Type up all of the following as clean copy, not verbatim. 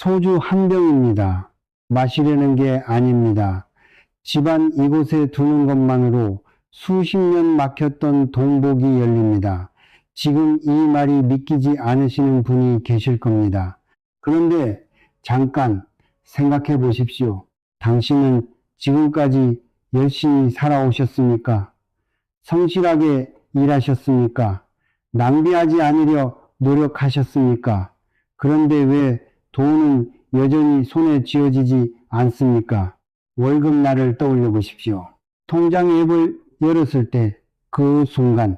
소주 한 병입니다. 마시려는 게 아닙니다. 집안 이곳에 두는 것만으로 수십 년 막혔던 동복이 열립니다. 지금 이 말이 믿기지 않으시는 분이 계실 겁니다. 그런데 잠깐 생각해 보십시오. 당신은 지금까지 열심히 살아오셨습니까? 성실하게 일하셨습니까? 낭비하지 않으려 노력하셨습니까? 그런데 왜 돈은 여전히 손에 쥐어지지 않습니까? 월급날을 떠올려 보십시오. 통장 앱을 열었을 때 그 순간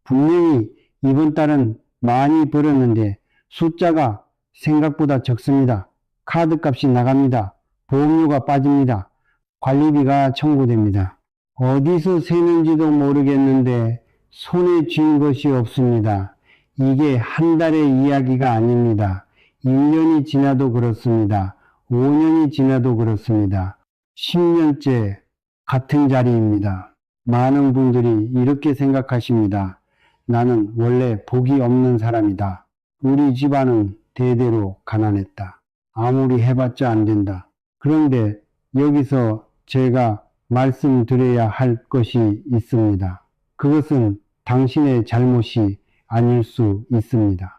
분명히 이번 달은 많이 벌었는데 숫자가 생각보다 적습니다. 카드값이 나갑니다. 보험료가 빠집니다. 관리비가 청구됩니다. 어디서 새는지도 모르겠는데 손에 쥔 것이 없습니다. 이게 한 달의 이야기가 아닙니다. 1년이 지나도 그렇습니다. 5년이 지나도 그렇습니다. 10년째 같은 자리입니다. 많은 분들이 이렇게 생각하십니다. 나는 원래 복이 없는 사람이다. 우리 집안은 대대로 가난했다. 아무리 해봤자 안 된다. 그런데 여기서 제가 말씀드려야 할 것이 있습니다. 그것은 당신의 잘못이 아닐 수 있습니다.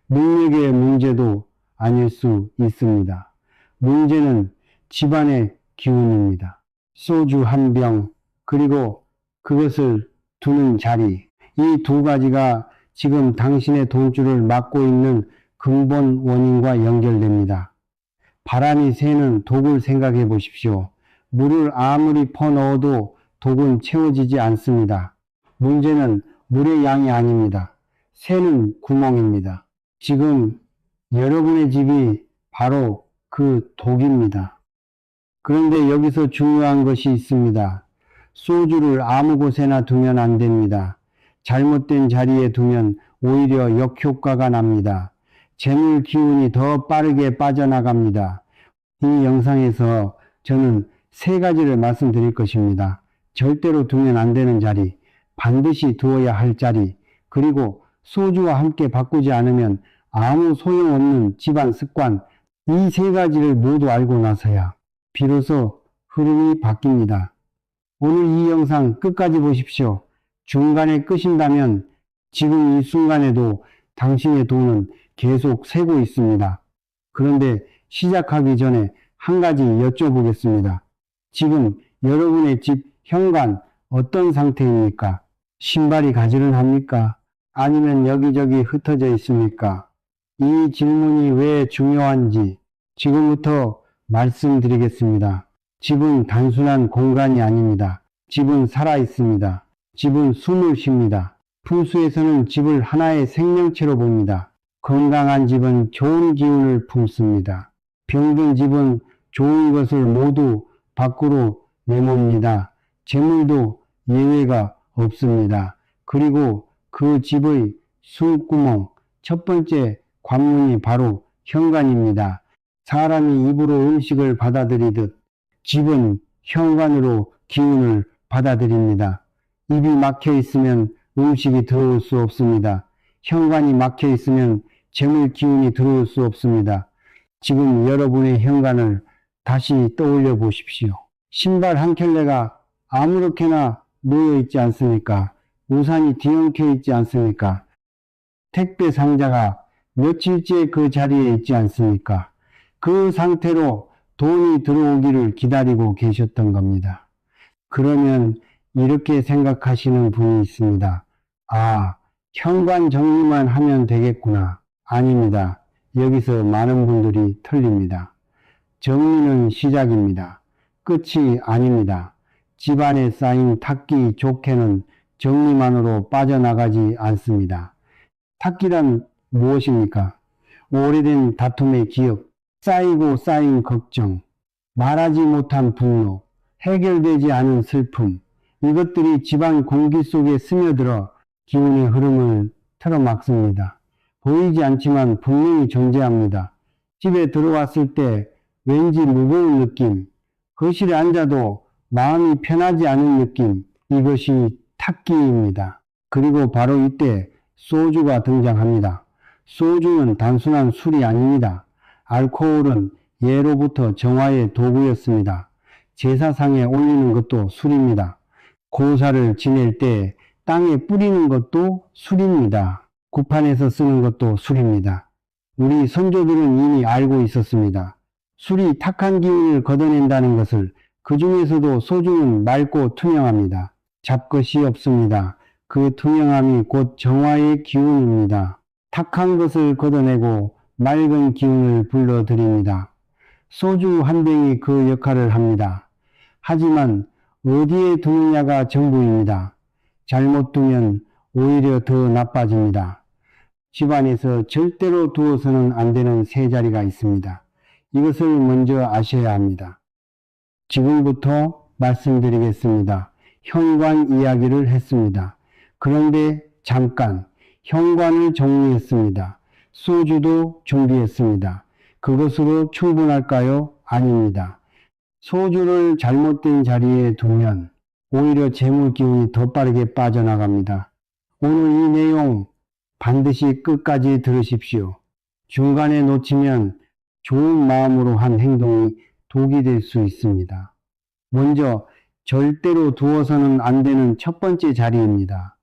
능력의 문제도 아닐 수 있습니다. 문제는 집안의 기운입니다. 소주 한 병, 그리고 그것을 두는 자리, 이 두 가지가 지금 당신의 돈줄을 막고 있는 근본 원인과 연결됩니다. 바람이 새는 독을 생각해 보십시오. 물을 아무리 퍼넣어도 독은 채워지지 않습니다. 문제는 물의 양이 아닙니다. 새는 구멍입니다. 지금 여러분의 집이 바로 그 독입니다. 그런데 여기서 중요한 것이 있습니다. 소주를 아무 곳에나 두면 안 됩니다. 잘못된 자리에 두면 오히려 역효과가 납니다. 재물 기운이 더 빠르게 빠져나갑니다. 이 영상에서 저는 세 가지를 말씀드릴 것입니다. 절대로 두면 안 되는 자리, 반드시 두어야 할 자리, 그리고 소주와 함께 바꾸지 않으면 아무 소용없는 집안 습관, 이 세 가지를 모두 알고 나서야 비로소 흐름이 바뀝니다. 오늘 이 영상 끝까지 보십시오. 중간에 끄신다면 지금 이 순간에도 당신의 돈은 계속 새고 있습니다. 그런데 시작하기 전에 한 가지 여쭤보겠습니다. 지금 여러분의 집 현관 어떤 상태입니까? 신발이 가지런합니까? 아니면 여기저기 흩어져 있습니까? 이 질문이 왜 중요한지 지금부터 말씀드리겠습니다. 집은 단순한 공간이 아닙니다. 집은 살아 있습니다. 집은 숨을 쉽니다. 풍수에서는 집을 하나의 생명체로 봅니다. 건강한 집은 좋은 기운을 품습니다. 병든 집은 좋은 것을 모두 밖으로 내모읍니다. 재물도 예외가 없습니다. 그리고 그 집의 숨구멍, 첫 번째 관문이 바로 현관입니다. 사람이 입으로 음식을 받아들이듯 집은 현관으로 기운을 받아들입니다. 입이 막혀 있으면 음식이 들어올 수 없습니다. 현관이 막혀 있으면 재물 기운이 들어올 수 없습니다. 지금 여러분의 현관을 다시 떠올려 보십시오. 신발 한 켤레가 아무렇게나 놓여 있지 않습니까? 우산이 뒤엉켜 있지 않습니까? 택배 상자가 며칠째 그 자리에 있지 않습니까? 그 상태로 돈이 들어오기를 기다리고 계셨던 겁니다. 그러면 이렇게 생각하시는 분이 있습니다. 아, 현관 정리만 하면 되겠구나. 아닙니다. 여기서 많은 분들이 틀립니다. 정리는 시작입니다. 끝이 아닙니다. 집안에 쌓인 탁기 조개는 정리만으로 빠져나가지 않습니다. 탁기란 무엇입니까? 오래된 다툼의 기억, 쌓이고 쌓인 걱정, 말하지 못한 분노, 해결되지 않은 슬픔, 이것들이 집안 공기 속에 스며들어 기운의 흐름을 틀어막습니다. 보이지 않지만 분명히 존재합니다. 집에 들어왔을 때 왠지 무거운 느낌, 거실에 앉아도 마음이 편하지 않은 느낌, 이것이 탁기입니다. 그리고 바로 이때 소주가 등장합니다. 소주는 단순한 술이 아닙니다. 알코올은 예로부터 정화의 도구였습니다. 제사상에 올리는 것도 술입니다. 고사를 지낼 때 땅에 뿌리는 것도 술입니다. 구판에서 쓰는 것도 술입니다. 우리 선조들은 이미 알고 있었습니다. 술이 탁한 기운을 걷어낸다는 것을. 그 중에서도 소주는 맑고 투명합니다. 잡것이 없습니다. 그 투명함이 곧 정화의 기운입니다. 탁한 것을 걷어내고 맑은 기운을 불러들입니다. 소주 한 병이 그 역할을 합니다. 하지만 어디에 두느냐가 전부입니다. 잘못 두면 오히려 더 나빠집니다. 집안에서 절대로 두어서는 안 되는 세 자리가 있습니다. 이것을 먼저 아셔야 합니다. 지금부터 말씀드리겠습니다. 현관 이야기를 했습니다. 그런데 잠깐 현관을 정리했습니다. 소주도 준비했습니다. 그것으로 충분할까요? 아닙니다. 소주를 잘못된 자리에 두면 오히려 재물 기운이 더 빠르게 빠져나갑니다. 오늘 이 내용 반드시 끝까지 들으십시오. 중간에 놓치면 좋은 마음으로 한 행동이 독이 될 수 있습니다. 먼저 절대로 두어서는 안 되는 첫 번째 자리입니다.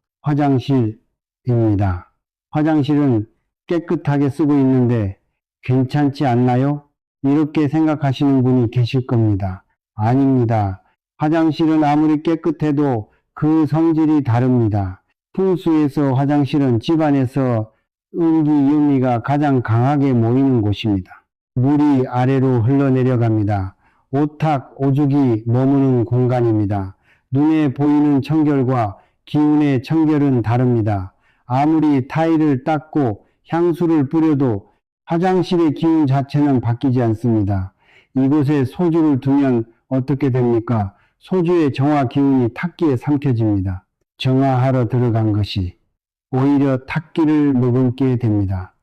화장실입니다. 화장실은 깨끗하게 쓰고 있는데 괜찮지 않나요? 이렇게 생각하시는 분이 계실 겁니다. 아닙니다. 화장실은 아무리 깨끗해도 그 성질이 다릅니다. 풍수에서 화장실은 집안에서 음기, 유미가 가장 강하게 모이는 곳입니다. 물이 아래로 흘러내려갑니다. 오탁, 오죽이 머무는 공간입니다. 눈에 보이는 청결과 기운의 청결은 다릅니다. 아무리 타일을 닦고 향수를 뿌려도 화장실의 기운 자체는 바뀌지 않습니다. 이곳에 소주를 두면 어떻게 됩니까? 소주의 정화 기운이 탁기에 삼켜집니다. 정화하러 들어간 것이 오히려 탁기를 머금게 됩니다.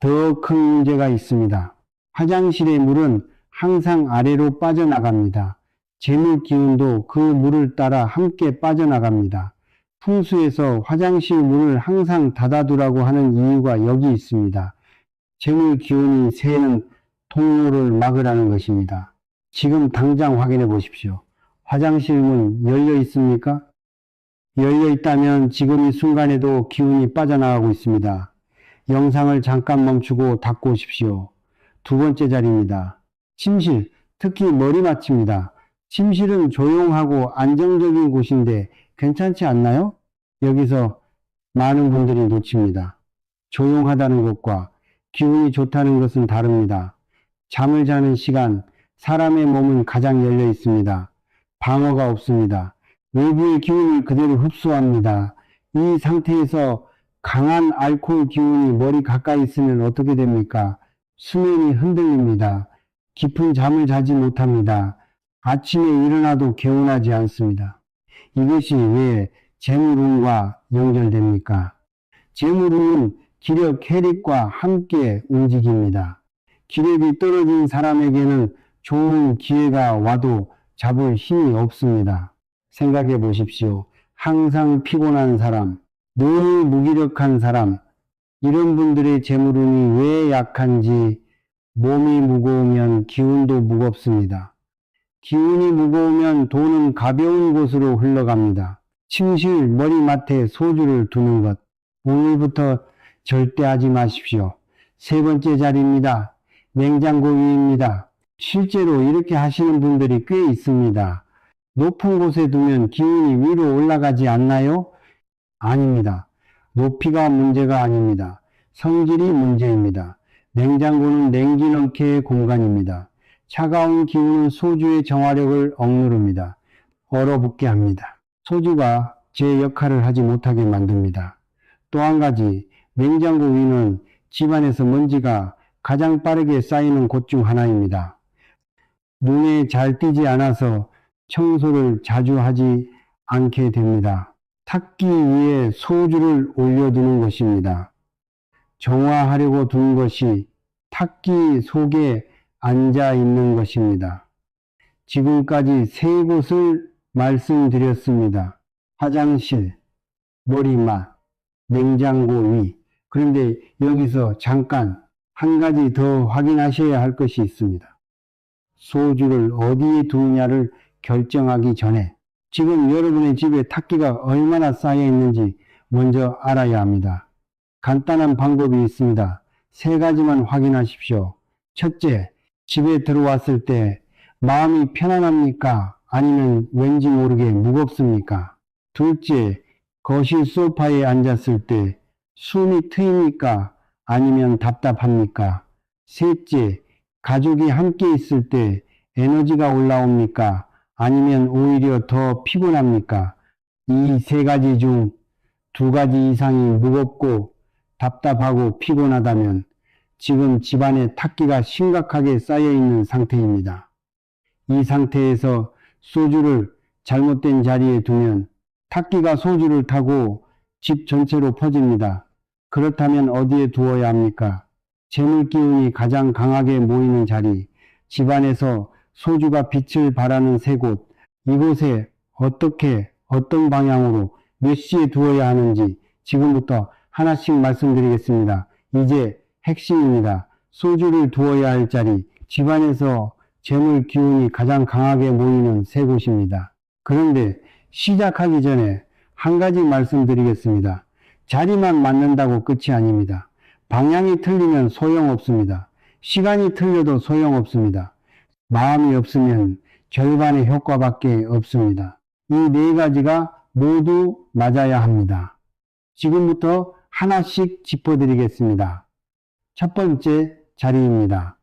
더 큰 문제가 있습니다. 화장실의 물은 항상 아래로 빠져나갑니다. 재물 기운도 그 물을 따라 함께 빠져나갑니다. 풍수에서 화장실 문을 항상 닫아두라고 하는 이유가 여기 있습니다. 재물 기운이 새는 통로를 막으라는 것입니다. 지금 당장 확인해 보십시오. 화장실 문 열려 있습니까? 열려 있다면 지금 이 순간에도 기운이 빠져나가고 있습니다. 영상을 잠깐 멈추고 닫고 오십시오. 두 번째 자리입니다. 침실, 특히 머리맡입니다. 침실은 조용하고 안정적인 곳인데 괜찮지 않나요? 여기서 많은 분들이 놓칩니다. 조용하다는 것과 기운이 좋다는 것은 다릅니다. 잠을 자는 시간, 사람의 몸은 가장 열려 있습니다. 방어가 없습니다. 외부의 기운을 그대로 흡수합니다. 이 상태에서 강한 알코올 기운이 머리 가까이 있으면 어떻게 됩니까? 수면이 흔들립니다. 깊은 잠을 자지 못합니다. 아침에 일어나도 개운하지 않습니다. 이것이 왜 재물운과 연결됩니까? 재물운은 기력, 혈액과 함께 움직입니다. 기력이 떨어진 사람에게는 좋은 기회가 와도 잡을 힘이 없습니다. 생각해 보십시오. 항상 피곤한 사람, 늘 무기력한 사람, 이런 분들의 재물운이 왜 약한지 몸이 무거우면 기운도 무겁습니다. 기운이 무거우면 돈은 가벼운 곳으로 흘러갑니다. 침실 머리맡에 소주를 두는 것, 오늘부터 절대 하지 마십시오. 세 번째 자리입니다. 냉장고 위입니다. 실제로 이렇게 하시는 분들이 꽤 있습니다. 높은 곳에 두면 기운이 위로 올라가지 않나요? 아닙니다. 높이가 문제가 아닙니다. 성질이 문제입니다. 냉장고는 냉기 넣기의 공간입니다. 차가운 기운은 소주의 정화력을 억누릅니다. 얼어붙게 합니다. 소주가 제 역할을 하지 못하게 만듭니다. 또 한 가지, 냉장고 위는 집안에서 먼지가 가장 빠르게 쌓이는 곳 중 하나입니다. 눈에 잘 띄지 않아서 청소를 자주 하지 않게 됩니다. 탁기 위에 소주를 올려두는 것입니다. 정화하려고 두는 것이 탁기 속에 앉아 있는 것입니다. 지금까지 세 곳을 말씀드렸습니다. 화장실, 머리맡, 냉장고 위. 그런데 여기서 잠깐 한 가지 더 확인하셔야 할 것이 있습니다. 소주를 어디에 두느냐를 결정하기 전에 지금 여러분의 집에 탁기가 얼마나 쌓여 있는지 먼저 알아야 합니다. 간단한 방법이 있습니다. 세 가지만 확인하십시오. 첫째, 집에 들어왔을 때 마음이 편안합니까? 아니면 왠지 모르게 무겁습니까? 둘째, 거실 소파에 앉았을 때 숨이 트입니까? 아니면 답답합니까? 셋째, 가족이 함께 있을 때 에너지가 올라옵니까? 아니면 오히려 더 피곤합니까? 이 세 가지 중 두 가지 이상이 무겁고 답답하고 피곤하다면 지금 집안에 탁기가 심각하게 쌓여 있는 상태입니다. 이 상태에서 소주를 잘못된 자리에 두면 탁기가 소주를 타고 집 전체로 퍼집니다. 그렇다면 어디에 두어야 합니까? 재물 기운이 가장 강하게 모이는 자리, 집안에서 소주가 빛을 발하는 세 곳, 이곳에 어떻게, 어떤 방향으로 몇 시에 두어야 하는지 지금부터 하나씩 말씀드리겠습니다. 이제 핵심입니다. 소주를 두어야 할 자리, 집안에서 재물 기운이 가장 강하게 모이는 세 곳입니다. 그런데 시작하기 전에 한 가지 말씀드리겠습니다. 자리만 맞는다고 끝이 아닙니다. 방향이 틀리면 소용없습니다. 시간이 틀려도 소용없습니다. 마음이 없으면 절반의 효과밖에 없습니다. 이 네 가지가 모두 맞아야 합니다. 지금부터 하나씩 짚어드리겠습니다. 첫 번째 자리입니다.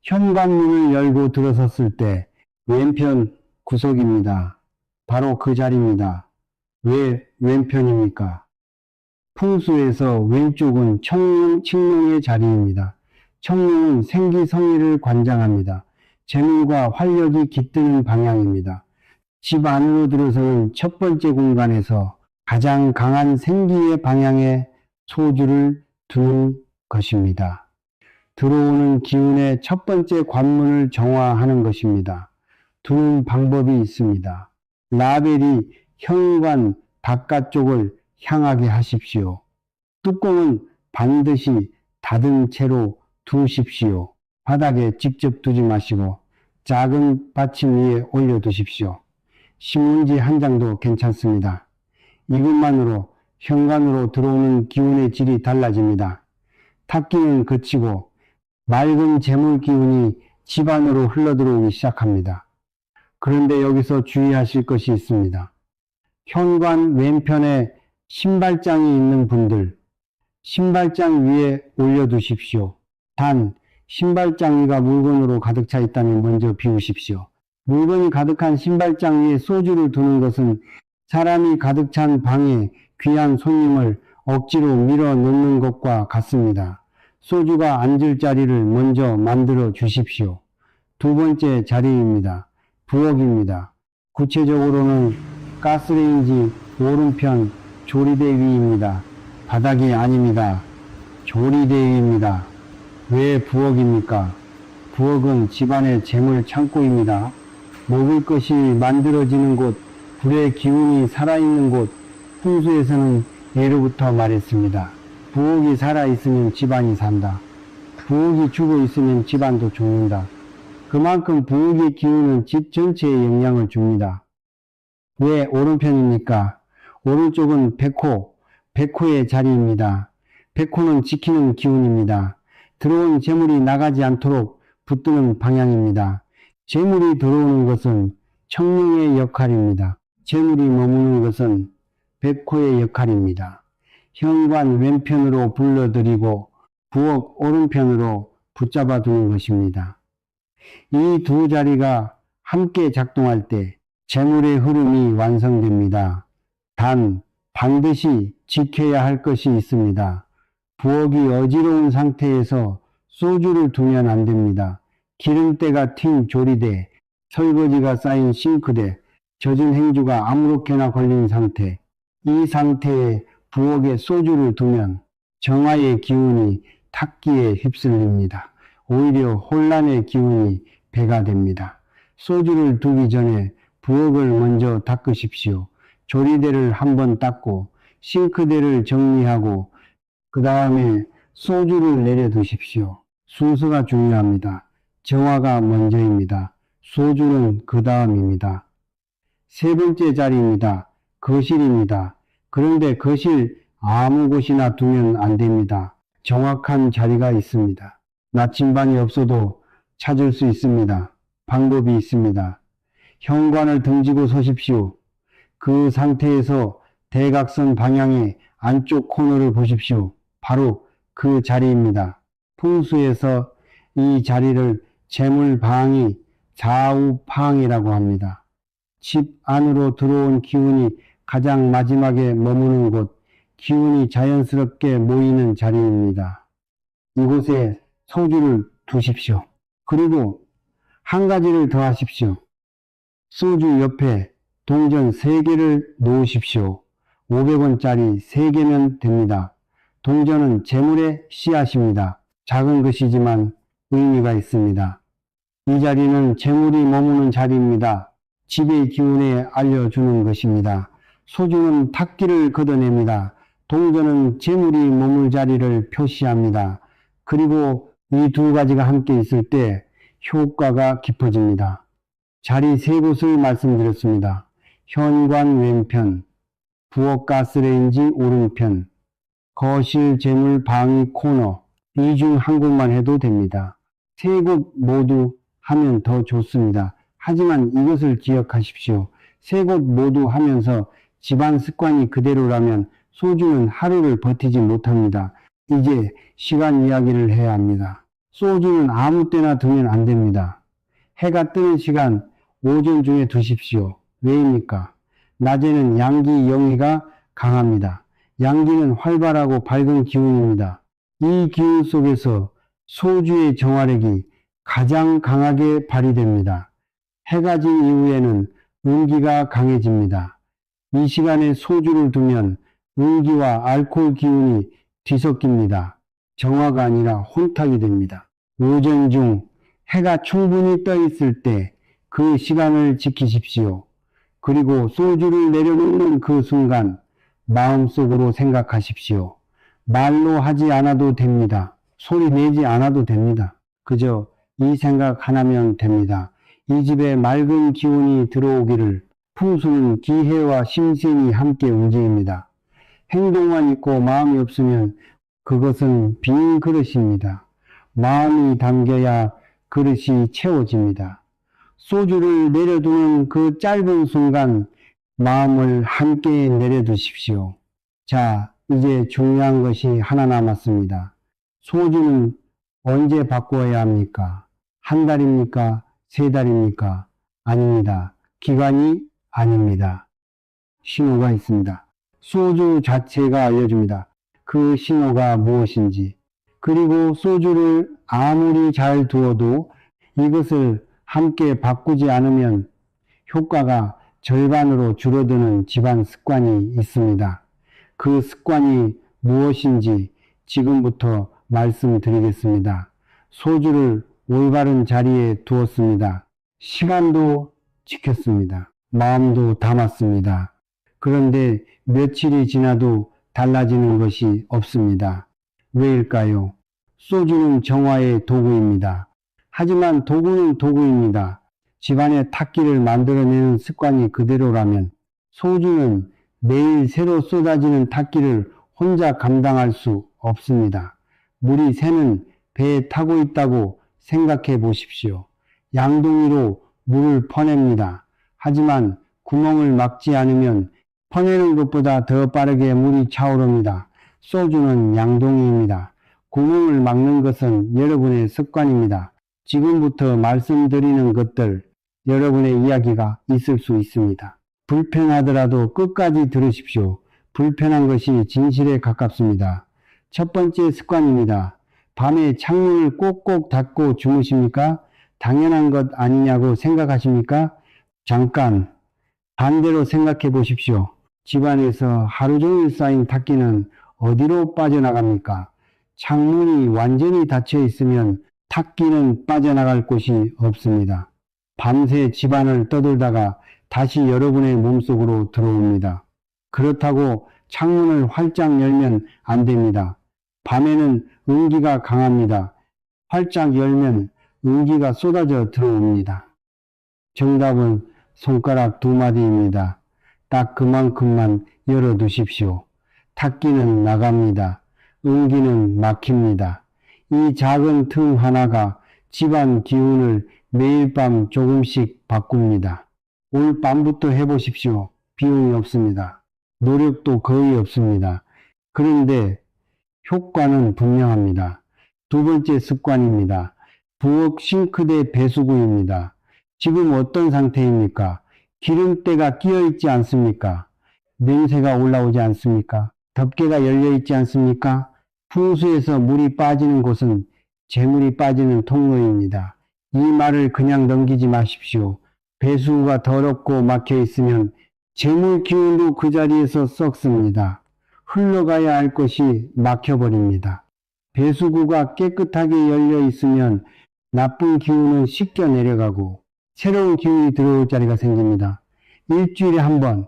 현관문을 열고 들어섰을 때 왼편 구석입니다. 바로 그 자리입니다. 왜 왼편입니까? 풍수에서 왼쪽은 칙룡의 자리입니다. 칙룡은 생기성의를 관장합니다. 재물과 활력이 깃드는 방향입니다. 집 안으로 들어서는 첫 번째 공간에서 가장 강한 생기의 방향에 소주를 두는 것입니다. 들어오는 기운의 첫 번째 관문을 정화하는 것입니다. 두는 방법이 있습니다. 라벨이 현관 바깥쪽을 향하게 하십시오. 뚜껑은 반드시 닫은 채로 두십시오. 바닥에 직접 두지 마시고 작은 받침 위에 올려두십시오. 신문지 한 장도 괜찮습니다. 이것만으로 현관으로 들어오는 기운의 질이 달라집니다. 탁기는 그치고 맑은 재물 기운이 집 안으로 흘러들어오기 시작합니다. 그런데 여기서 주의하실 것이 있습니다. 현관 왼편에 신발장이 있는 분들, 신발장 위에 올려두십시오. 단, 신발장 위가 물건으로 가득 차 있다면 먼저 비우십시오. 물건이 가득한 신발장 위에 소주를 두는 것은 사람이 가득 찬 방에 귀한 손님을 억지로 밀어 넣는 것과 같습니다. 소주가 앉을 자리를 먼저 만들어 주십시오. 두 번째 자리입니다. 부엌입니다. 구체적으로는 가스레인지 오른편 조리대 위입니다. 바닥이 아닙니다. 조리대 위입니다. 왜 부엌입니까? 부엌은 집안의 재물 창고입니다. 먹을 것이 만들어지는 곳, 불의 기운이 살아있는 곳, 풍수에서는 예로부터 말했습니다. 부엌이 살아있으면 집안이 산다. 부엌이 죽어있으면 집안도 죽는다. 그만큼 부엌의 기운은 집 전체에 영향을 줍니다. 왜 오른편입니까? 오른쪽은 백호의 자리입니다. 백호는 지키는 기운입니다. 들어온 재물이 나가지 않도록 붙드는 방향입니다. 재물이 들어오는 것은 청룡의 역할입니다. 재물이 머무는 것은 백호의 역할입니다. 현관 왼편으로 불러들이고 부엌 오른편으로 붙잡아 두는 것입니다. 이 두 자리가 함께 작동할 때 재물의 흐름이 완성됩니다. 단 반드시 지켜야 할 것이 있습니다. 부엌이 어지러운 상태에서 소주를 두면 안 됩니다. 기름때가 튄 조리대, 설거지가 쌓인 싱크대, 젖은 행주가 아무렇게나 걸린 상태, 이 상태에 부엌에 소주를 두면 정화의 기운이 탁기에 휩쓸립니다. 오히려 혼란의 기운이 배가 됩니다. 소주를 두기 전에 부엌을 먼저 닦으십시오. 조리대를 한번 닦고 싱크대를 정리하고 그 다음에 소주를 내려 두십시오. 순서가 중요합니다. 정화가 먼저입니다. 소주는 그 다음입니다. 세 번째 자리입니다. 거실입니다. 그런데 거실 아무 곳이나 두면 안 됩니다. 정확한 자리가 있습니다. 나침반이 없어도 찾을 수 있습니다. 방법이 있습니다. 현관을 등지고 서십시오. 그 상태에서 대각선 방향의 안쪽 코너를 보십시오. 바로 그 자리입니다. 풍수에서 이 자리를 재물방위, 좌우팡이라고 합니다. 집 안으로 들어온 기운이 가장 마지막에 머무는 곳, 기운이 자연스럽게 모이는 자리입니다. 이곳에 소주를 두십시오. 그리고 한 가지를 더 하십시오. 소주 옆에 동전 3개를 놓으십시오. 500원짜리 3개면 됩니다. 동전은 재물의 씨앗입니다. 작은 것이지만 의미가 있습니다. 이 자리는 재물이 머무는 자리입니다. 집의 기운에 알려주는 것입니다. 소주는 탁기를 걷어냅니다. 동전은 재물이 머물 자리를 표시합니다. 그리고 이 두 가지가 함께 있을 때 효과가 깊어집니다. 자리 3곳을 말씀드렸습니다. 현관 왼편, 부엌 가스레인지 오른편, 거실 재물 방위 코너, 이 중 한 곳만 해도 됩니다. 3곳 모두 하면 더 좋습니다. 하지만 이것을 기억하십시오. 3곳 모두 하면서 집안 습관이 그대로라면 소주는 하루를 버티지 못합니다. 이제 시간 이야기를 해야 합니다. 소주는 아무 때나 두면 안 됩니다. 해가 뜨는 시간 오전 중에 두십시오. 왜입니까? 낮에는 양기 영의가 강합니다. 양기는 활발하고 밝은 기운입니다. 이 기운 속에서 소주의 정화력이 가장 강하게 발휘됩니다. 해가 진 이후에는 음기가 강해집니다. 이 시간에 소주를 두면 음기와 알코올 기운이 뒤섞입니다. 정화가 아니라 혼탁이 됩니다. 오전 중 해가 충분히 떠 있을 때 그 시간을 지키십시오. 그리고 소주를 내려놓는 그 순간 마음속으로 생각하십시오. 말로 하지 않아도 됩니다. 소리 내지 않아도 됩니다. 그저 이 생각 하나면 됩니다. 이 집에 맑은 기운이 들어오기를. 풍수는 기해와 심신이 함께 움직입니다. 행동만 있고 마음이 없으면 그것은 빈 그릇입니다. 마음이 담겨야 그릇이 채워집니다. 소주를 내려두는 그 짧은 순간 마음을 함께 내려두십시오. 자, 이제 중요한 것이 하나 남았습니다. 소주는 언제 바꾸어야 합니까? 한 달입니까? 3달입니까? 아닙니다. 기간이 아닙니다. 신호가 있습니다. 소주 자체가 알려줍니다. 그 신호가 무엇인지. 그리고 소주를 아무리 잘 두어도 이것을 함께 바꾸지 않으면 효과가 절반으로 줄어드는 집안 습관이 있습니다. 그 습관이 무엇인지 지금부터 말씀드리겠습니다. 소주를 올바른 자리에 두었습니다. 시간도 지켰습니다. 마음도 담았습니다. 그런데 며칠이 지나도 달라지는 것이 없습니다. 왜일까요? 소주는 정화의 도구입니다. 하지만 도구는 도구입니다. 집안에 탁기를 만들어내는 습관이 그대로라면 소주는 매일 새로 쏟아지는 탁기를 혼자 감당할 수 없습니다. 물이 새는 배에 타고 있다고 생각해 보십시오. 양동이로 물을 퍼냅니다. 하지만 구멍을 막지 않으면 퍼내는 것보다 더 빠르게 물이 차오릅니다. 소주는 양동이입니다. 구멍을 막는 것은 여러분의 습관입니다. 지금부터 말씀드리는 것들, 여러분의 이야기가 있을 수 있습니다. 불편하더라도 끝까지 들으십시오. 불편한 것이 진실에 가깝습니다. 첫 번째 습관입니다. 밤에 창문을 꼭꼭 닫고 주무십니까? 당연한 것 아니냐고 생각하십니까? 잠깐 반대로 생각해 보십시오. 집안에서 하루 종일 쌓인 탁기는 어디로 빠져나갑니까? 창문이 완전히 닫혀 있으면 탁기는 빠져나갈 곳이 없습니다. 밤새 집안을 떠돌다가 다시 여러분의 몸속으로 들어옵니다. 그렇다고 창문을 활짝 열면 안 됩니다. 밤에는 음기가 강합니다. 활짝 열면 운기가 쏟아져 들어옵니다. 정답은 손가락 2마디입니다. 딱 그만큼만 열어두십시오. 탁기는 나갑니다. 운기는 막힙니다. 이 작은 틈 하나가 집안 기운을 매일 밤 조금씩 바꿉니다. 오늘 밤부터 해보십시오. 비용이 없습니다. 노력도 거의 없습니다. 그런데 효과는 분명합니다. 두 번째 습관입니다. 부엌 싱크대 배수구입니다. 지금 어떤 상태입니까? 기름때가 끼어 있지 않습니까? 냄새가 올라오지 않습니까? 덮개가 열려 있지 않습니까? 풍수에서 물이 빠지는 곳은 재물이 빠지는 통로입니다. 이 말을 그냥 넘기지 마십시오. 배수구가 더럽고 막혀 있으면 재물 기운도 그 자리에서 썩습니다. 흘러가야 할 것이 막혀버립니다. 배수구가 깨끗하게 열려 있으면 나쁜 기운은 씻겨 내려가고 새로운 기운이 들어올 자리가 생깁니다. 일주일에 한 번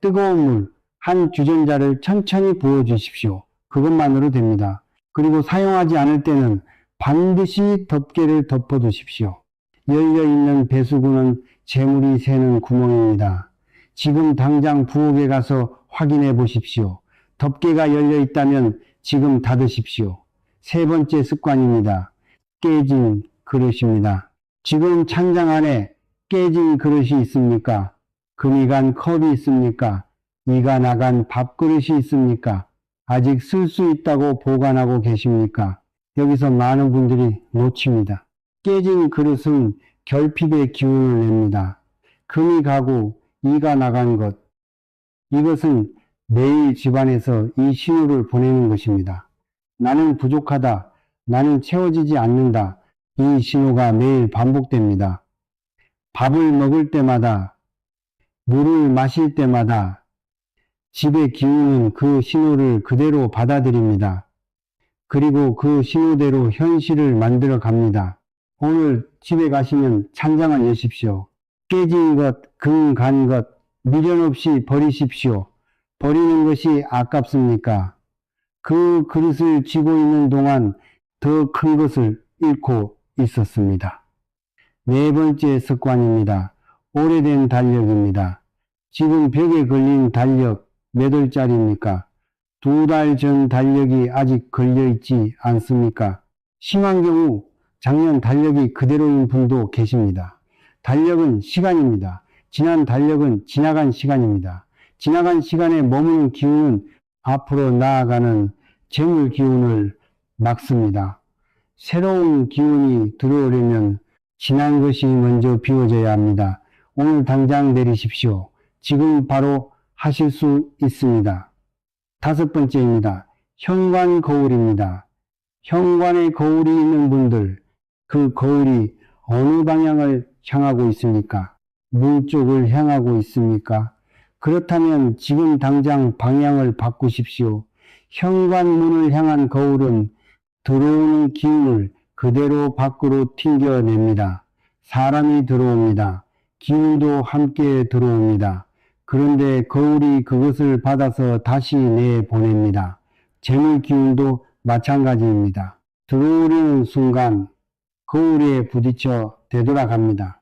뜨거운 물 한 주전자를 천천히 부어주십시오. 그것만으로 됩니다. 그리고 사용하지 않을 때는 반드시 덮개를 덮어두십시오. 열려있는 배수구는 재물이 새는 구멍입니다. 지금 당장 부엌에 가서 확인해 보십시오. 덮개가 열려 있다면 지금 닫으십시오. 세 번째 습관입니다. 깨진 그릇입니다. 지금 찬장 안에 깨진 그릇이 있습니까? 금이 간 컵이 있습니까? 이가 나간 밥그릇이 있습니까? 아직 쓸 수 있다고 보관하고 계십니까? 여기서 많은 분들이 놓칩니다. 깨진 그릇은 결핍의 기운을 냅니다. 금이 가고 이가 나간 것, 이것은 매일 집안에서 이 신호를 보내는 것입니다. 나는 부족하다, 나는 채워지지 않는다, 이 신호가 매일 반복됩니다. 밥을 먹을 때마다, 물을 마실 때마다 집의 기운은 그 신호를 그대로 받아들입니다. 그리고 그 신호대로 현실을 만들어 갑니다. 오늘 집에 가시면 찬장을 여십시오. 깨진 것, 금 간 것, 미련 없이 버리십시오. 버리는 것이 아깝습니까? 그 그릇을 쥐고 있는 동안 더 큰 것을 잃고 있었습니다. 네 번째 습관입니다. 오래된 달력입니다. 지금 벽에 걸린 달력 몇 월짜리입니까? 2달 전 달력이 아직 걸려있지 않습니까? 심한 경우 작년 달력이 그대로인 분도 계십니다. 달력은 시간입니다. 지난 달력은 지나간 시간입니다. 지나간 시간에 머무는 기운은 앞으로 나아가는 재물 기운을 막습니다. 새로운 기운이 들어오려면 지난 것이 먼저 비워져야 합니다. 오늘 당장 내리십시오. 지금 바로 하실 수 있습니다. 다섯 번째입니다. 현관 거울입니다. 현관에 거울이 있는 분들, 그 거울이 어느 방향을 향하고 있습니까? 문 쪽을 향하고 있습니까? 그렇다면 지금 당장 방향을 바꾸십시오. 현관문을 향한 거울은 들어오는 기운을 그대로 밖으로 튕겨냅니다. 사람이 들어옵니다. 기운도 함께 들어옵니다. 그런데 거울이 그것을 받아서 다시 내보냅니다. 재물 기운도 마찬가지입니다. 들어오려는 순간 거울에 부딪혀 되돌아갑니다.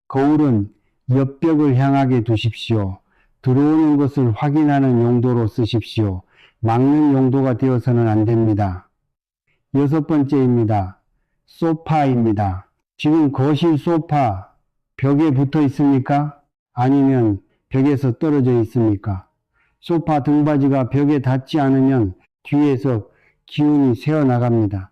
거울은 옆벽을 향하게 두십시오. 들어오는 것을 확인하는 용도로 쓰십시오. 막는 용도가 되어서는 안 됩니다. 여섯 번째입니다. 소파입니다. 지금 거실 소파 벽에 붙어 있습니까? 아니면 벽에서 떨어져 있습니까? 소파 등받이가 벽에 닿지 않으면 뒤에서 기운이 새어나갑니다.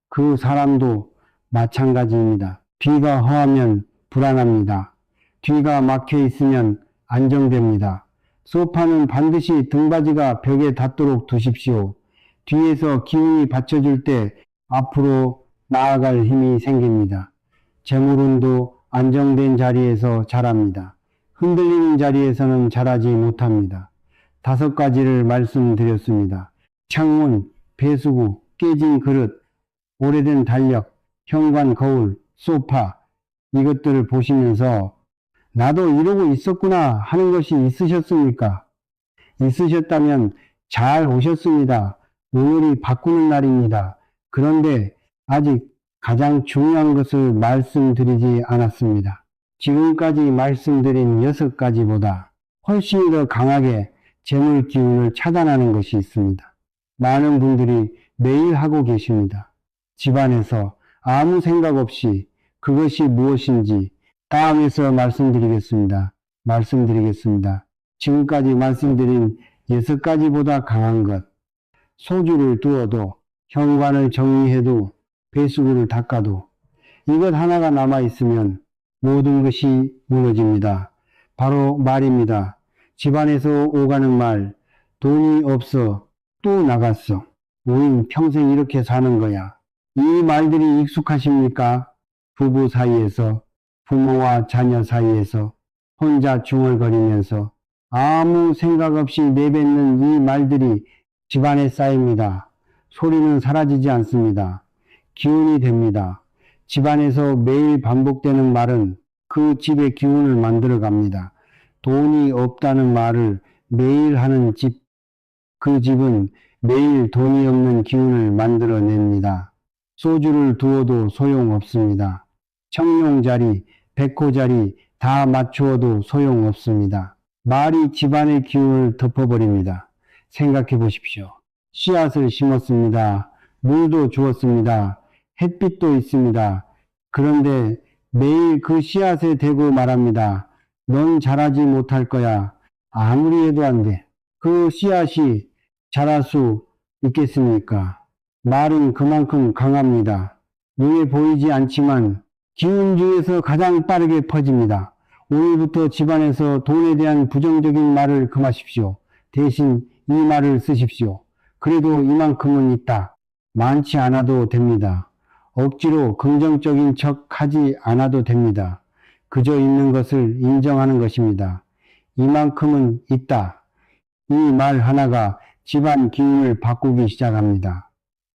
그 사람도 마찬가지입니다. 뒤가 허하면 불안합니다. 뒤가 막혀 있으면 안정됩니다. 소파는 반드시 등받이가 벽에 닿도록 두십시오. 뒤에서 기운이 받쳐줄 때 앞으로 나아갈 힘이 생깁니다. 재물운도 안정된 자리에서 자랍니다. 흔들리는 자리에서는 자라지 못합니다. 5가지를 말씀드렸습니다. 창문, 배수구, 깨진 그릇, 오래된 달력, 현관 거울, 소파, 이것들을 보시면서 나도 이러고 있었구나 하는 것이 있으셨습니까? 있으셨다면 잘 오셨습니다. 오늘이 바꾸는 날입니다. 그런데 아직 가장 중요한 것을 말씀드리지 않았습니다. 지금까지 말씀드린 6가지보다 훨씬 더 강하게 재물 기운을 차단하는 것이 있습니다. 많은 분들이 매일 하고 계십니다. 집안에서 아무 생각 없이 그것이 무엇인지 다음에서 말씀드리겠습니다. 지금까지 말씀드린 6가지보다 강한 것, 소주를 두어도, 현관을 정리해도, 배수구를 닦아도 이것 하나가 남아있으면 모든 것이 무너집니다. 바로 말입니다. 집안에서 오가는 말, 돈이 없어, 또 나갔어. 우린 평생 이렇게 사는 거야. 이 말들이 익숙하십니까? 부부 사이에서, 부모와 자녀 사이에서, 혼자 중얼거리면서 아무 생각 없이 내뱉는 이 말들이 집안에 쌓입니다. 소리는 사라지지 않습니다. 기운이 됩니다. 집안에서 매일 반복되는 말은 그 집의 기운을 만들어 갑니다. 돈이 없다는 말을 매일 하는 집, 그 집은 매일 돈이 없는 기운을 만들어냅니다. 소주를 두어도 소용없습니다. 청룡자리, 백호자리 다 맞추어도 소용없습니다. 말이 집안의 기운을 덮어버립니다. 생각해 보십시오. 씨앗을 심었습니다. 물도 주었습니다. 햇빛도 있습니다. 그런데 매일 그 씨앗에 대고 말합니다. 넌 자라지 못할 거야. 아무리 해도 안 돼. 그 씨앗이 자랄 수 있겠습니까? 말은 그만큼 강합니다. 눈에 보이지 않지만 기운 중에서 가장 빠르게 퍼집니다. 오늘부터 집안에서 돈에 대한 부정적인 말을 금하십시오. 대신 이 말을 쓰십시오. 그래도 이만큼은 있다. 많지 않아도 됩니다. 억지로 긍정적인 척 하지 않아도 됩니다. 그저 있는 것을 인정하는 것입니다. 이만큼은 있다. 이 말 하나가 집안 기운을 바꾸기 시작합니다.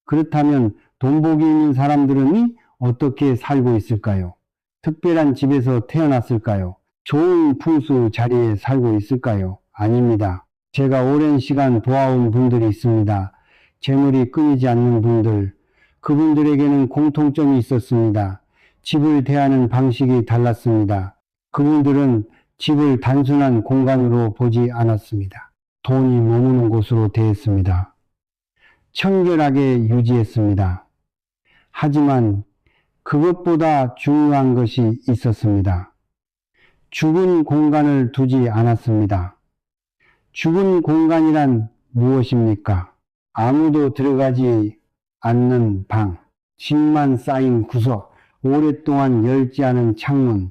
그렇다면 돈복이 있는 사람들은 어떻게 살고 있을까요? 특별한 집에서 태어났을까요? 좋은 풍수 자리에 살고 있을까요? 아닙니다. 제가 오랜 시간 보아온 분들이 있습니다. 재물이 끊이지 않는 분들, 그분들에게는 공통점이 있었습니다. 집을 대하는 방식이 달랐습니다. 그분들은 집을 단순한 공간으로 보지 않았습니다. 돈이 머무는 곳으로 대했습니다. 청결하게 유지했습니다. 하지만 그것보다 중요한 것이 있었습니다. 죽은 공간을 두지 않았습니다. 죽은 공간이란 무엇입니까? 아무도 들어가지 않는 방, 짐만 쌓인 구석, 오랫동안 열지 않은 창문.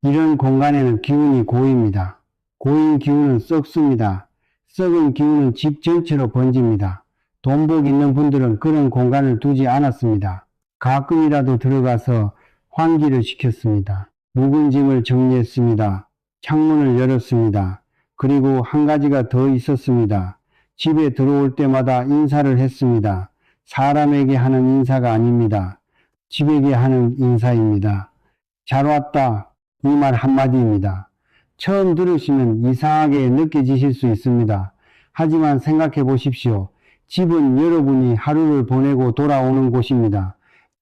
이런 공간에는 기운이 고입니다. 고인 기운은 썩습니다. 썩은 기운은 집 전체로 번집니다. 돈복 있는 분들은 그런 공간을 두지 않았습니다. 가끔이라도 들어가서 환기를 시켰습니다. 묵은 짐을 정리했습니다. 창문을 열었습니다. 그리고 한 가지가 더 있었습니다. 집에 들어올 때마다 인사를 했습니다. 사람에게 하는 인사가 아닙니다. 집에게 하는 인사입니다. 잘 왔다. 이 말 한마디입니다. 처음 들으시면 이상하게 느껴지실 수 있습니다. 하지만 생각해 보십시오. 집은 여러분이 하루를 보내고 돌아오는 곳입니다.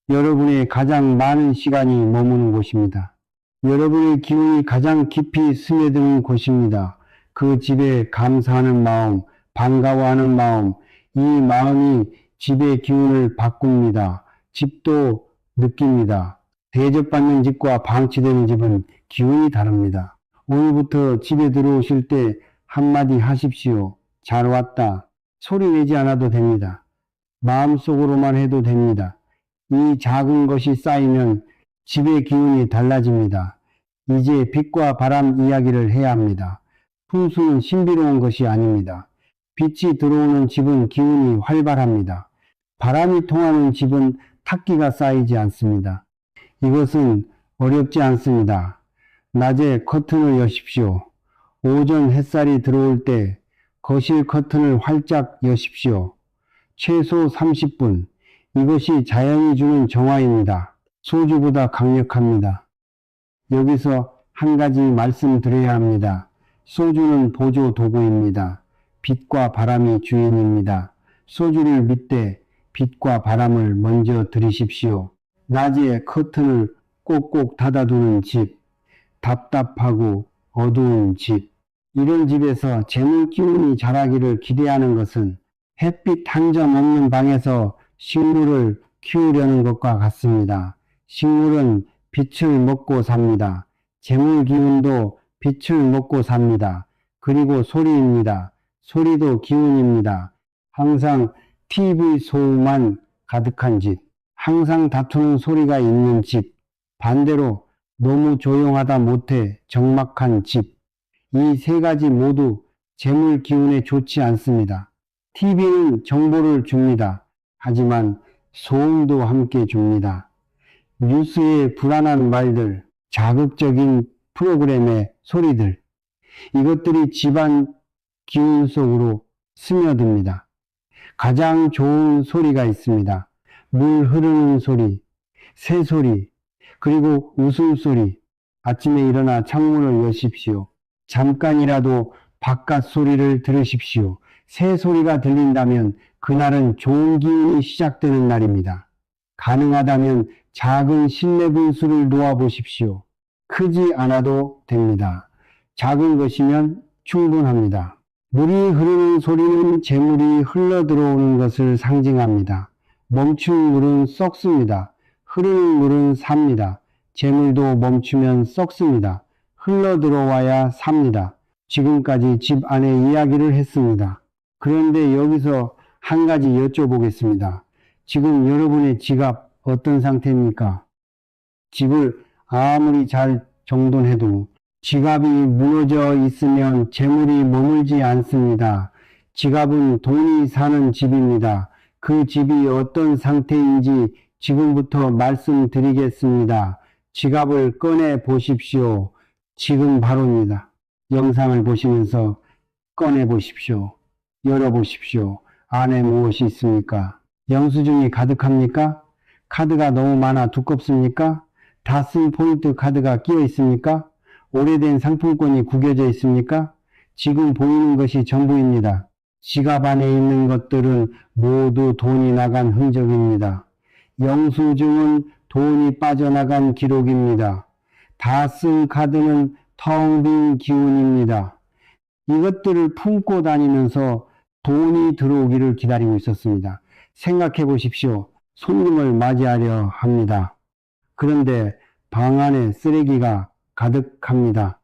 여러분의 가장 많은 시간이 머무는 곳입니다. 여러분의 기운이 가장 깊이 스며드는 곳입니다. 그 집에 감사하는 마음, 반가워하는 마음, 이 마음이 집의 기운을 바꿉니다. 집도 느낍니다. 대접받는 집과 방치되는 집은 기운이 다릅니다. 오늘부터 집에 들어오실 때 한마디 하십시오. 잘 왔다. 소리 내지 않아도 됩니다. 마음속으로만 해도 됩니다. 이 작은 것이 쌓이면 집의 기운이 달라집니다. 이제 빛과 바람 이야기를 해야 합니다. 풍수는 신비로운 것이 아닙니다. 빛이 들어오는 집은 기운이 활발합니다. 바람이 통하는 집은 탁기가 쌓이지 않습니다. 이것은 어렵지 않습니다. 낮에 커튼을 여십시오. 오전 햇살이 들어올 때 거실 커튼을 활짝 여십시오. 최소 30분. 이것이 자연이 주는 정화입니다. 소주보다 강력합니다. 여기서 한 가지 말씀드려야 합니다. 소주는 보조 도구입니다. 빛과 바람이 주인입니다. 소주를 믿되 빛과 바람을 먼저 들이십시오. 낮에 커튼을 꼭꼭 닫아두는 집, 답답하고 어두운 집, 이런 집에서 재물 기운이 자라기를 기대하는 것은 햇빛 한 점 없는 방에서 식물을 키우려는 것과 같습니다. 식물은 빛을 먹고 삽니다. 재물 기운도 빛을 먹고 삽니다. 그리고 소리입니다. 소리도 기운입니다. 항상 TV 소음만 가득한 집, 항상 다투는 소리가 있는 집, 반대로 너무 조용하다 못해 적막한 집, 이 세 가지 모두 재물 기운에 좋지 않습니다. TV는 정보를 줍니다. 하지만 소음도 함께 줍니다. 뉴스의 불안한 말들, 자극적인 프로그램의 소리들, 이것들이 집안 기운 속으로 스며듭니다. 가장 좋은 소리가 있습니다. 물 흐르는 소리, 새소리, 그리고 웃음소리. 아침에 일어나 창문을 여십시오. 잠깐이라도 바깥 소리를 들으십시오. 새 소리가 들린다면 그날은 좋은 기운이 시작되는 날입니다. 가능하다면 작은 실내 분수를 놓아보십시오. 크지 않아도 됩니다. 작은 것이면 충분합니다. 물이 흐르는 소리는 재물이 흘러 들어오는 것을 상징합니다. 멈춘 물은 썩습니다. 흐르는 물은 삽니다. 재물도 멈추면 썩습니다. 흘러 들어와야 삽니다. 지금까지 집 안에 이야기를 했습니다. 그런데 여기서 한 가지 여쭤보겠습니다. 지금 여러분의 지갑 어떤 상태입니까? 집을 아무리 잘 정돈해도 지갑이 무너져 있으면 재물이 머물지 않습니다. 지갑은 돈이 사는 집입니다. 그 집이 어떤 상태인지 지금부터 말씀드리겠습니다. 지갑을 꺼내 보십시오. 지금 바로입니다. 영상을 보시면서 꺼내 보십시오. 열어 보십시오. 안에 무엇이 있습니까? 영수증이 가득합니까? 카드가 너무 많아 두껍습니까? 다 쓴 포인트 카드가 끼어 있습니까? 오래된 상품권이 구겨져 있습니까? 지금 보이는 것이 전부입니다. 지갑 안에 있는 것들은 모두 돈이 나간 흔적입니다. 영수증은 돈이 빠져나간 기록입니다. 다 쓴 카드는 텅 빈 기운입니다. 이것들을 품고 다니면서 돈이 들어오기를 기다리고 있었습니다. 생각해 보십시오. 손님을 맞이하려 합니다. 그런데 방 안에 쓰레기가 가득합니다.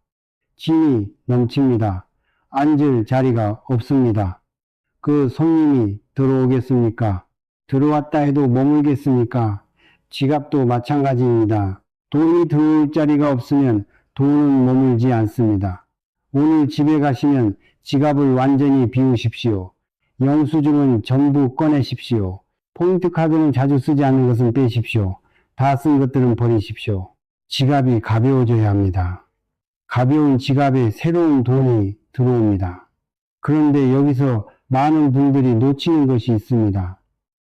짐이 넘칩니다. 앉을 자리가 없습니다. 그 손님이 들어오겠습니까? 들어왔다 해도 머물겠습니까? 지갑도 마찬가지입니다. 돈이 들어올 자리가 없으면 돈은 머물지 않습니다. 오늘 집에 가시면 지갑을 완전히 비우십시오. 영수증은 전부 꺼내십시오. 포인트 카드는 자주 쓰지 않는 것은 빼십시오. 다 쓴 것들은 버리십시오. 지갑이 가벼워져야 합니다. 가벼운 지갑에 새로운 돈이 들어옵니다. 그런데 여기서 많은 분들이 놓치는 것이 있습니다.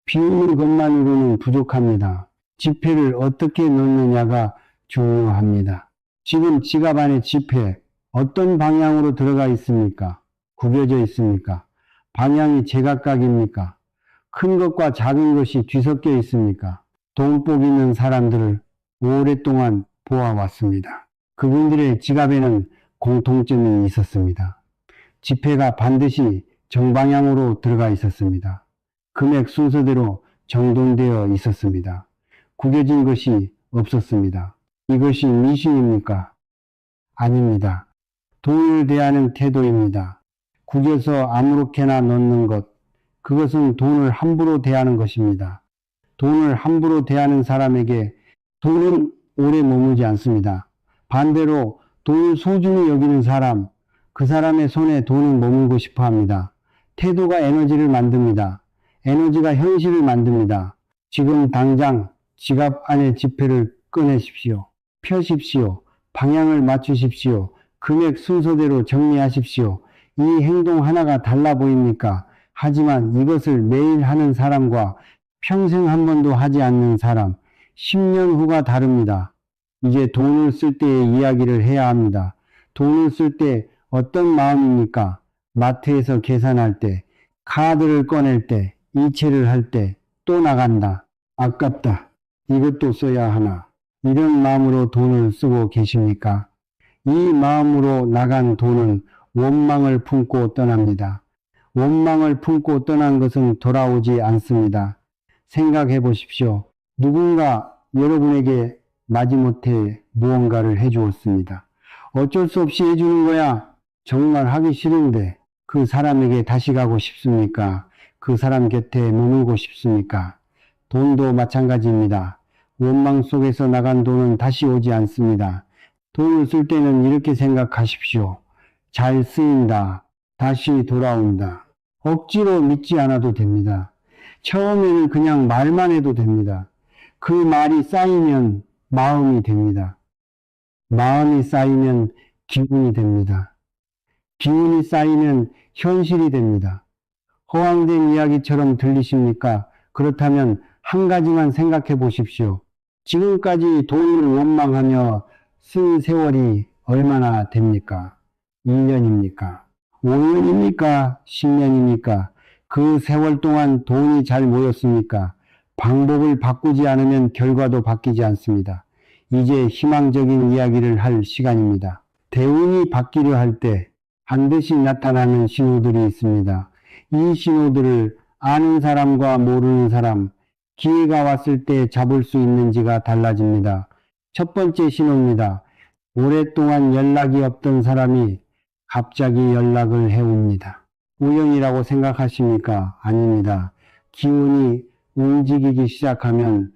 비우는 것만으로는 부족합니다. 지폐를 어떻게 넣느냐가 중요합니다. 지금 지갑 안에 지폐 어떤 방향으로 들어가 있습니까? 구겨져 있습니까? 방향이 제각각입니까? 큰 것과 작은 것이 뒤섞여 있습니까? 돈복 있는 사람들을 오랫동안 보아왔습니다. 그분들의 지갑에는 공통점이 있었습니다. 지폐가 반드시 정방향으로 들어가 있었습니다. 금액 순서대로 정돈되어 있었습니다. 구겨진 것이 없었습니다. 이것이 미신입니까? 아닙니다. 돈을 대하는 태도입니다. 구겨서 아무렇게나 넣는 것, 그것은 돈을 함부로 대하는 것입니다. 돈을 함부로 대하는 사람에게 돈은 오래 머물지 않습니다. 반대로 돈을 소중히 여기는 사람, 그 사람의 손에 돈은 머물고 싶어 합니다. 태도가 에너지를 만듭니다. 에너지가 현실을 만듭니다. 지금 당장 지갑 안에 지폐를 꺼내십시오. 펴십시오. 방향을 맞추십시오. 금액 순서대로 정리하십시오. 이 행동 하나가 달라 보입니까? 하지만 이것을 매일 하는 사람과 평생 한 번도 하지 않는 사람, 10년 후가 다릅니다. 이제 돈을 쓸 때의 이야기를 해야 합니다. 돈을 쓸 때 어떤 마음입니까? 마트에서 계산할 때, 카드를 꺼낼 때, 이체를 할 때, 또 나간다. 아깝다. 이것도 써야 하나. 이런 마음으로 돈을 쓰고 계십니까? 이 마음으로 나간 돈은 원망을 품고 떠납니다. 원망을 품고 떠난 것은 돌아오지 않습니다. 생각해 보십시오. 누군가 여러분에게 마지못해 무언가를 해주었습니다. 어쩔 수 없이 해주는 거야. 정말 하기 싫은데 그 사람에게 다시 가고 싶습니까? 그 사람 곁에 머물고 싶습니까? 돈도 마찬가지입니다. 원망 속에서 나간 돈은 다시 오지 않습니다. 돈을 쓸 때는 이렇게 생각하십시오. 잘 쓰인다. 다시 돌아온다. 억지로 믿지 않아도 됩니다. 처음에는 그냥 말만 해도 됩니다. 그 말이 쌓이면 마음이 됩니다. 마음이 쌓이면 기분이 됩니다. 기운이 쌓이면 현실이 됩니다. 허황된 이야기처럼 들리십니까? 그렇다면 한 가지만 생각해 보십시오. 지금까지 돈을 원망하며 쓴 세월이 얼마나 됩니까? 1년입니까? 5년입니까? 10년입니까? 그 세월 동안 돈이 잘 모였습니까? 방법을 바꾸지 않으면 결과도 바뀌지 않습니다. 이제 희망적인 이야기를 할 시간입니다. 대운이 바뀌려 할 때 반드시 나타나는 신호들이 있습니다. 이 신호들을 아는 사람과 모르는 사람, 기회가 왔을 때 잡을 수 있는지가 달라집니다. 첫 번째 신호입니다. 오랫동안 연락이 없던 사람이 갑자기 연락을 해옵니다. 우연이라고 생각하십니까? 아닙니다. 기운이 움직이기 시작하면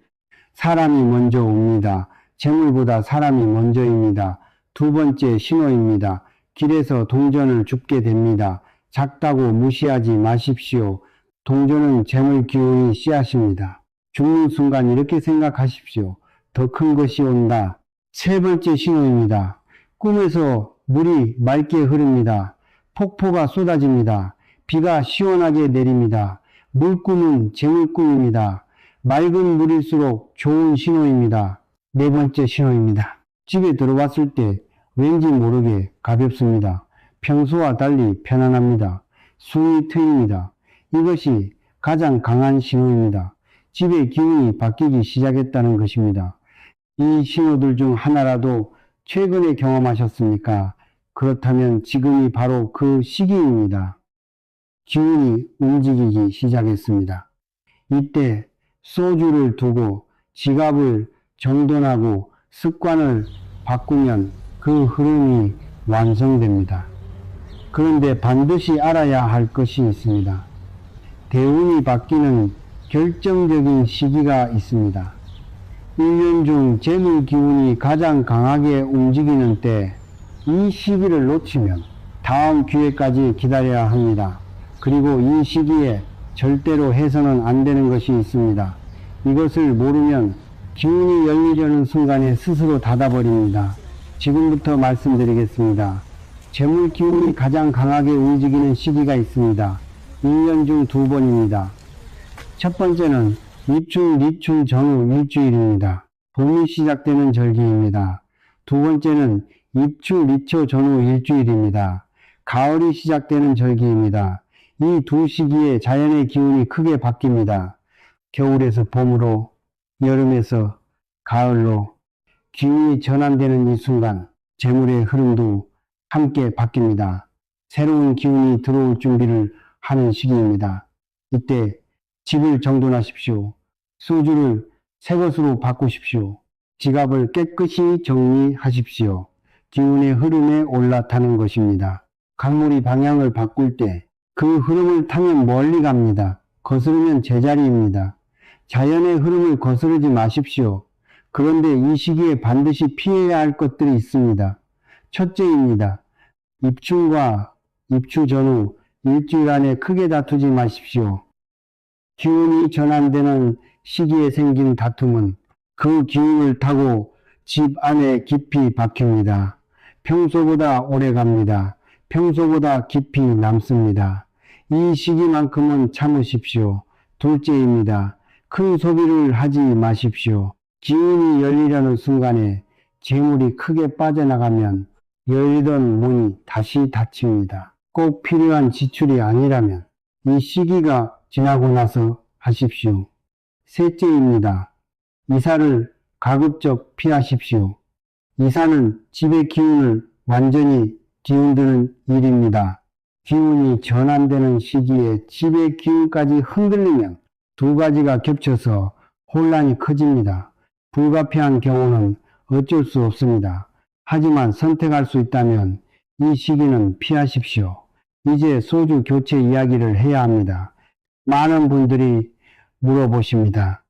사람이 먼저 옵니다. 재물보다 사람이 먼저입니다. 두 번째 신호입니다. 길에서 동전을 줍게 됩니다. 작다고 무시하지 마십시오. 동전은 재물 기운이 씨앗입니다. 죽는 순간 이렇게 생각하십시오. 더 큰 것이 온다. 세 번째 신호입니다. 꿈에서 물이 맑게 흐릅니다. 폭포가 쏟아집니다. 비가 시원하게 내립니다. 물꿈은 재물꿈입니다. 맑은 물일수록 좋은 신호입니다. 네 번째 신호입니다. 집에 들어왔을 때 왠지 모르게 가볍습니다. 평소와 달리 편안합니다. 숨이 트입니다. 이것이 가장 강한 신호입니다. 집의 기운이 바뀌기 시작했다는 것입니다. 이 신호들 중 하나라도 최근에 경험하셨습니까? 그렇다면 지금이 바로 그 시기입니다. 기운이 움직이기 시작했습니다. 이때 소주를 두고 지갑을 정돈하고 습관을 바꾸면 그 흐름이 완성됩니다. 그런데 반드시 알아야 할 것이 있습니다. 대운이 바뀌는 결정적인 시기가 있습니다. 1년 중 재물 기운이 가장 강하게 움직이는 때 이 시기를 놓치면 다음 기회까지 기다려야 합니다. 그리고 이 시기에 절대로 해서는 안 되는 것이 있습니다. 이것을 모르면 기운이 열리려는 순간에 스스로 닫아버립니다. 지금부터 말씀드리겠습니다. 재물 기운이 가장 강하게 움직이는 시기가 있습니다. 1년 중 2번입니다. 첫 번째는 입춘,立春 전후 일주일입니다. 봄이 시작되는 절기입니다. 두 번째는 입추,立초 전후 일주일입니다. 가을이 시작되는 절기입니다. 이 두 시기에 자연의 기운이 크게 바뀝니다. 겨울에서 봄으로, 여름에서 가을로 기운이 전환되는 이 순간 재물의 흐름도 함께 바뀝니다. 새로운 기운이 들어올 준비를 하는 시기입니다. 이때 집을 정돈하십시오. 소주를 새 것으로 바꾸십시오. 지갑을 깨끗이 정리하십시오. 기운의 흐름에 올라타는 것입니다. 강물이 방향을 바꿀 때 그 흐름을 타면 멀리 갑니다. 거스르면 제자리입니다. 자연의 흐름을 거스르지 마십시오. 그런데 이 시기에 반드시 피해야 할 것들이 있습니다. 첫째입니다. 입춘과 입추 전후 일주일 안에 크게 다투지 마십시오. 기운이 전환되는 시기에 생긴 다툼은 그 기운을 타고 집 안에 깊이 박힙니다. 평소보다 오래 갑니다. 평소보다 깊이 남습니다. 이 시기만큼은 참으십시오. 둘째입니다. 큰 소비를 하지 마십시오. 기운이 열리려는 순간에 재물이 크게 빠져나가면 열리던 문이 다시 닫힙니다. 꼭 필요한 지출이 아니라면 이 시기가 지나고 나서 하십시오. 셋째입니다. 이사를 가급적 피하십시오. 이사는 집의 기운을 완전히 뒤흔드는 일입니다. 기운이 전환되는 시기에 집의 기운까지 흔들리면 두 가지가 겹쳐서 혼란이 커집니다. 불가피한 경우는 어쩔 수 없습니다. 하지만 선택할 수 있다면 이 시기는 피하십시오. 이제 소주 교체 이야기를 해야 합니다. 많은 분들이 물어보십니다.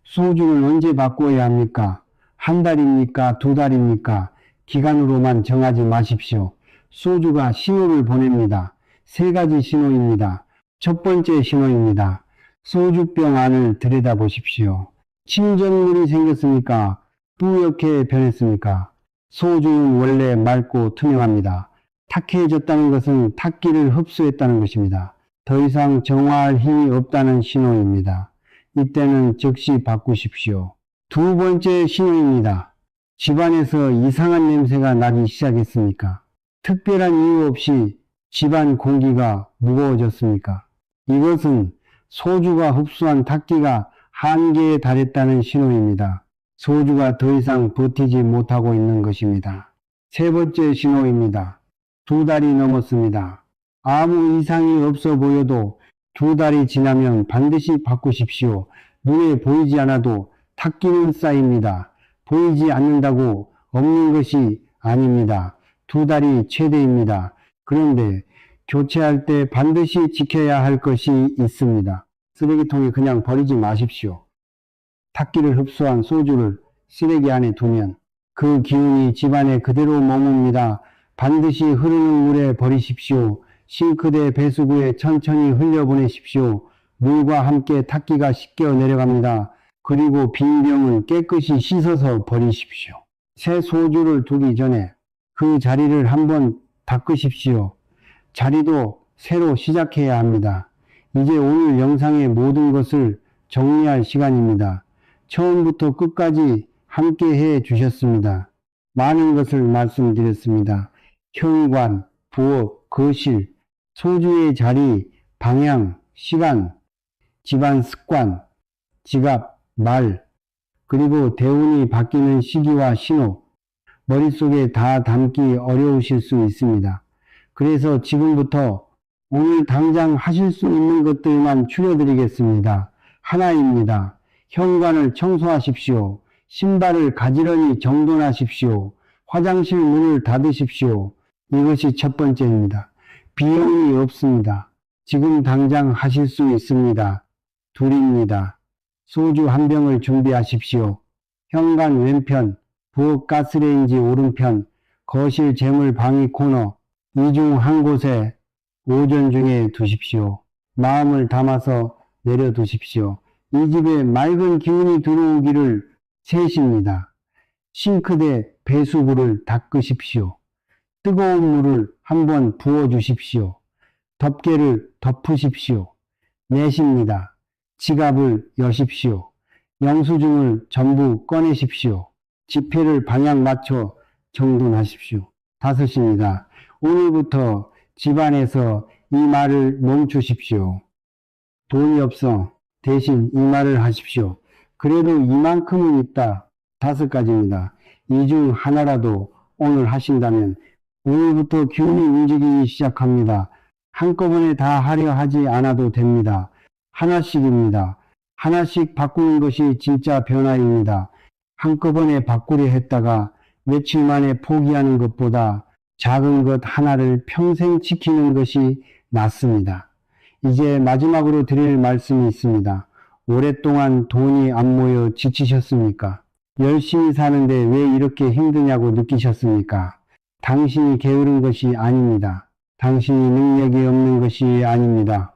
소주는 언제 바꾸어야 합니까? 한 달입니까? 두 달입니까? 기간으로만 정하지 마십시오. 소주가 신호를 보냅니다. 세 가지 신호입니다. 첫 번째 신호입니다. 소주병 안을 들여다보십시오. 침전물이 생겼습니까? 뿌옇게 변했습니까? 소주는 원래 맑고 투명합니다. 탁해졌다는 것은 탁기를 흡수했다는 것입니다. 더 이상 정화할 힘이 없다는 신호입니다. 이때는 즉시 바꾸십시오. 두 번째 신호입니다. 집안에서 이상한 냄새가 나기 시작했습니까? 특별한 이유 없이 집안 공기가 무거워졌습니까? 이것은 소주가 흡수한 탁기가 한계에 달했다는 신호입니다. 소주가 더 이상 버티지 못하고 있는 것입니다. 세 번째 신호입니다. 두 달이 넘었습니다. 아무 이상이 없어 보여도 두 달이 지나면 반드시 바꾸십시오. 눈에 보이지 않아도 탁기는 쌓입니다. 보이지 않는다고 없는 것이 아닙니다. 두 달이 최대입니다. 그런데 교체할 때 반드시 지켜야 할 것이 있습니다. 쓰레기통에 그냥 버리지 마십시오. 탁기를 흡수한 소주를 쓰레기 안에 두면 그 기운이 집안에 그대로 머뭅니다. 반드시 흐르는 물에 버리십시오. 싱크대 배수구에 천천히 흘려보내십시오. 물과 함께 탁기가 씻겨 내려갑니다. 그리고 빈 병은 깨끗이 씻어서 버리십시오. 새 소주를 두기 전에 그 자리를 한번 닦으십시오. 자리도 새로 시작해야 합니다. 이제 오늘 영상의 모든 것을 정리할 시간입니다. 처음부터 끝까지 함께 해 주셨습니다. 많은 것을 말씀드렸습니다. 현관, 부엌, 거실, 소주의 자리, 방향, 시간, 집안 습관, 지갑, 말, 그리고 대운이 바뀌는 시기와 신호, 머릿속에 다 담기 어려우실 수 있습니다. 그래서 지금부터 오늘 당장 하실 수 있는 것들만 추려드리겠습니다. 하나입니다. 현관을 청소하십시오. 신발을 가지런히 정돈하십시오. 화장실 문을 닫으십시오. 이것이 첫 번째입니다. 비용이 없습니다. 지금 당장 하실 수 있습니다. 둘입니다. 소주 한 병을 준비하십시오. 현관 왼편, 부엌 가스레인지 오른편, 거실 재물 방위 코너, 이 중 한 곳에 오전 중에 두십시오. 마음을 담아서 내려두십시오. 이 집에 맑은 기운이 들어오기를 세십니다. 싱크대 배수구를 닦으십시오. 뜨거운 물을 한번 부어주십시오. 덮개를 덮으십시오. 내십니다. 지갑을 여십시오. 영수증을 전부 꺼내십시오. 지폐를 방향 맞춰 정돈하십시오. 다섯입니다. 오늘부터 집안에서 이 말을 멈추십시오. 돈이 없어. 대신 이 말을 하십시오. 그래도 이만큼은 있다. 다섯 가지입니다. 이 중 하나라도 오늘 하신다면 오늘부터 기운이 움직이기 시작합니다. 한꺼번에 다 하려 하지 않아도 됩니다. 하나씩입니다. 하나씩 바꾸는 것이 진짜 변화입니다. 한꺼번에 바꾸려 했다가 며칠 만에 포기하는 것보다 작은 것 하나를 평생 지키는 것이 낫습니다. 이제 마지막으로 드릴 말씀이 있습니다. 오랫동안 돈이 안 모여 지치셨습니까? 열심히 사는데 왜 이렇게 힘드냐고 느끼셨습니까? 당신이 게으른 것이 아닙니다. 당신이 능력이 없는 것이 아닙니다.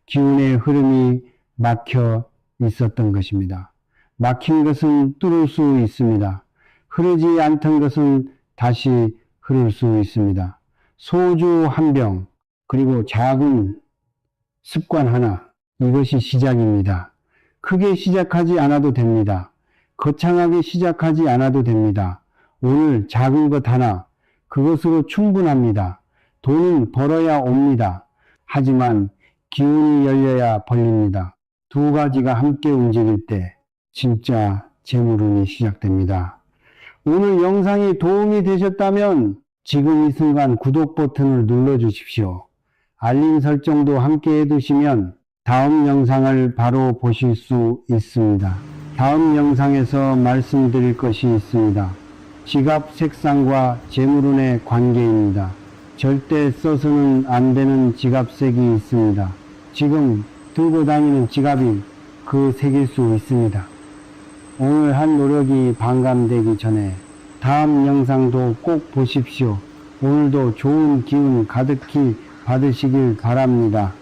기운의 흐름이 막혀 있었던 것입니다. 막힌 것은 뚫을 수 있습니다. 흐르지 않던 것은 다시 흐를 수 있습니다. 소주 한 병, 그리고 작은 습관 하나, 이것이 시작입니다. 크게 시작하지 않아도 됩니다. 거창하게 시작하지 않아도 됩니다. 오늘 작은 것 하나, 그것으로 충분합니다. 돈은 벌어야 옵니다. 하지만 기운이 열려야 벌립니다. 두 가지가 함께 움직일 때 진짜 재물운이 시작됩니다. 오늘 영상이 도움이 되셨다면 지금 이 순간 구독 버튼을 눌러주십시오. 알림 설정도 함께 해두시면 다음 영상을 바로 보실 수 있습니다. 다음 영상에서 말씀드릴 것이 있습니다. 지갑 색상과 재물운의 관계입니다. 절대 써서는 안 되는 지갑색이 있습니다. 지금 들고 다니는 지갑이 그 색일 수 있습니다. 오늘 한 노력이 반감되기 전에 다음 영상도 꼭 보십시오. 오늘도 좋은 기운 가득히 받으시길 바랍니다.